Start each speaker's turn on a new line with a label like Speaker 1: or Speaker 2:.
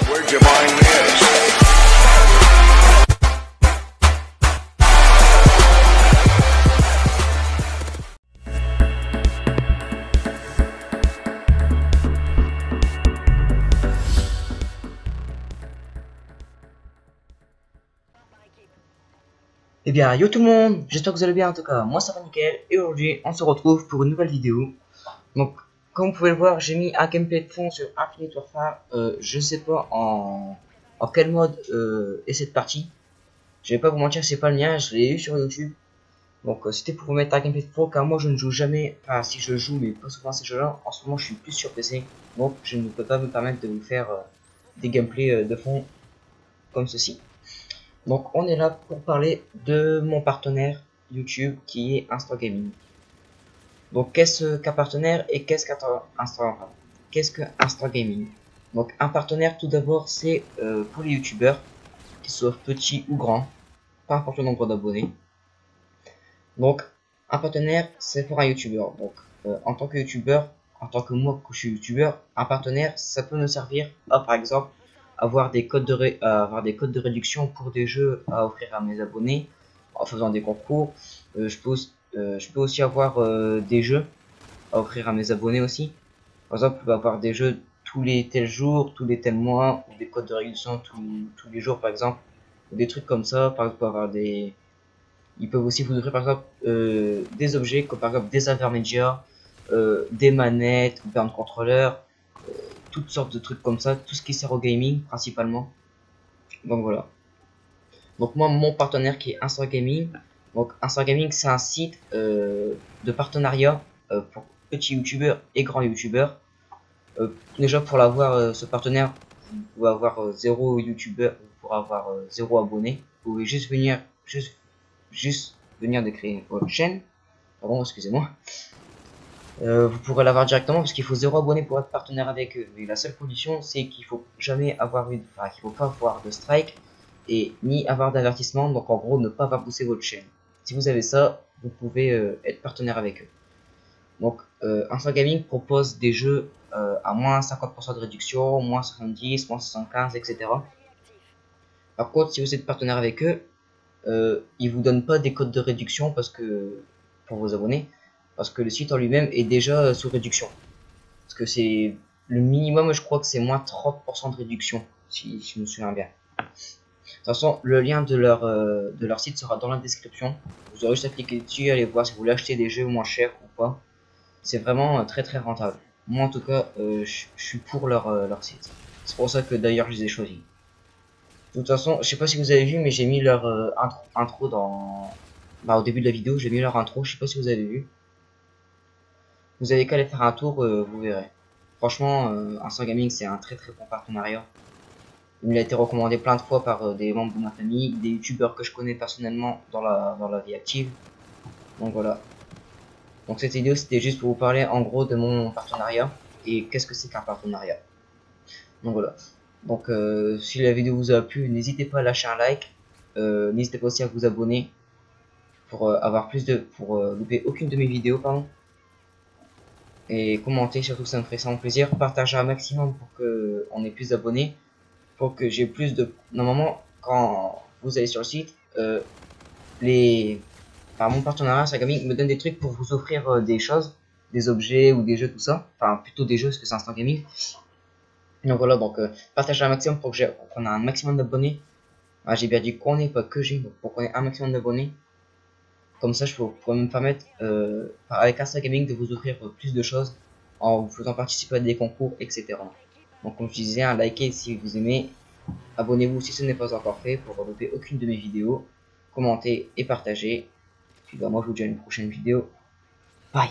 Speaker 1: Where'd you find this?
Speaker 2: Eh bien, yo tout le monde, j'espère que vous allez bien. En tout cas, moi ça va nickel. Et aujourd'hui, on se retrouve pour une nouvelle vidéo. Donc, comme vous pouvez le voir, j'ai mis un gameplay de fond sur Infinite Warfare. Je sais pas en quel mode est cette partie. Je vais pas vous mentir, c'est pas le mien, je l'ai eu sur YouTube. Donc, c'était pour vous mettre un gameplay de fond, car moi je ne joue jamais. Enfin, si je joue, mais pas souvent ces jeux-là. En ce moment, je suis plus sur PC. Donc, je ne peux pas me permettre de vous faire des gameplays de fond comme ceci. Donc on est là pour parler de mon partenaire YouTube qui est Instant Gaming. Donc qu'est-ce qu'un partenaire et qu'est-ce que Instant Gaming? Donc un partenaire tout d'abord c'est pour les youtubeurs, qu'ils soient petits ou grands, peu importe le nombre d'abonnés. Donc un partenaire c'est pour un youtubeur. Donc en tant que youtubeur, en tant que moi que je suis youtubeur, un partenaire ça peut me servir à par exemple avoir des codes de réduction pour des jeux à offrir à mes abonnés en faisant des concours. Je peux aussi avoir des jeux à offrir à mes abonnés aussi. Par exemple, je peux avoir des jeux tous les tels jours, tous les tels mois, ou des codes de réduction tous les jours par exemple, ou des trucs comme ça. Par exemple, avoir des... Ils peuvent aussi vous offrir par exemple des objets comme par exemple des intermédiaires, des manettes, ou bien de contrôleurs, toutes sortes de trucs comme ça, tout ce qui sert au gaming principalement. Donc voilà. Donc moi, mon partenaire qui est Instant Gaming. Donc Instant Gaming c'est un site de partenariat pour petits youtubeurs et grands youtubeurs. Déjà pour l'avoir ce partenaire, vous pouvez avoir 0 youtubeur, vous pourrez avoir 0 abonné. Vous pouvez juste venir de créer votre chaîne. Pardon, excusez-moi. Vous pourrez l'avoir directement parce qu'il faut 0 abonné pour être partenaire avec eux. Mais la seule condition c'est qu'il faut jamais avoir qu'il faut pas avoir de strike et ni avoir d'avertissement. Donc en gros ne pas avoir poussé votre chaîne. Si vous avez ça, vous pouvez être partenaire avec eux. Donc Instant Gaming propose des jeux à moins 50% de réduction, moins 70, moins 75, etc. Par contre si vous êtes partenaire avec eux, ils vous donnent pas des codes de réduction parce que pour vos abonnés. Parce que le site en lui-même est déjà sous réduction. Parce que c'est le minimum, je crois que c'est moins 30% de réduction, si je me souviens bien. De toute façon, le lien de leur site sera dans la description. Vous aurez juste à cliquer dessus, aller voir si vous voulez acheter des jeux moins chers ou pas. C'est vraiment très très rentable. Moi en tout cas, je suis pour leur site. C'est pour ça que d'ailleurs je les ai choisis. De toute façon, je sais pas si vous avez vu, mais j'ai mis leur intro dans... au début de la vidéo, j'ai mis leur intro, je sais pas si vous avez vu. Vous avez qu'à aller faire un tour, vous verrez. Franchement, Instant Gaming c'est un très très bon partenariat. Il m'a été recommandé plein de fois par des membres de ma famille, des youtubeurs que je connais personnellement dans la vie active. Donc voilà. Donc cette vidéo c'était juste pour vous parler en gros de mon partenariat et qu'est-ce que c'est qu'un partenariat. Donc voilà. Donc si la vidéo vous a plu, n'hésitez pas à lâcher un like. N'hésitez pas aussi à vous abonner pour avoir plus de... pour louper aucune de mes vidéos, pardon. Et commenter, surtout ça me ferait vraiment plaisir. Partagez un maximum pour que on ait plus d'abonnés, pour que j'ai plus de... Normalement quand vous allez sur le site, mon partenariat Instant Gaming me donne des trucs pour vous offrir des choses, des objets ou des jeux, tout ça. Enfin plutôt des jeux parce que c'est Instant Gaming. Donc voilà, donc partagez un maximum pour qu'on ait un maximum d'abonnés. Ah, j'ai bien dit qu'on ait, pas que j'ai, donc pour qu'on ait un maximum d'abonnés. Comme ça, je pourrais me permettre, avec Instant Gaming, de vous offrir plus de choses en vous faisant participer à des concours, etc. Donc, comme je disais, likez si vous aimez, abonnez-vous si ce n'est pas encore fait pour ne louper aucune de mes vidéos, commentez et partagez. Puis bah, moi, je vous dis à une prochaine vidéo. Bye!